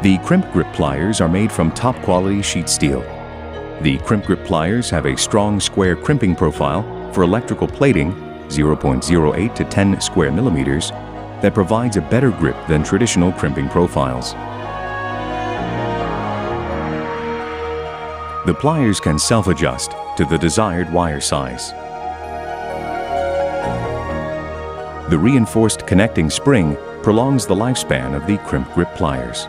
The Crimp grip pliers are made from top-quality sheet steel. The Crimp grip pliers have a strong square crimping profile for electrical plating, 0.08 to 10 square millimeters, that provides a better grip than traditional crimping profiles. The pliers can self-adjust to the desired wire size. The reinforced connecting spring prolongs the lifespan of the Crimp grip pliers.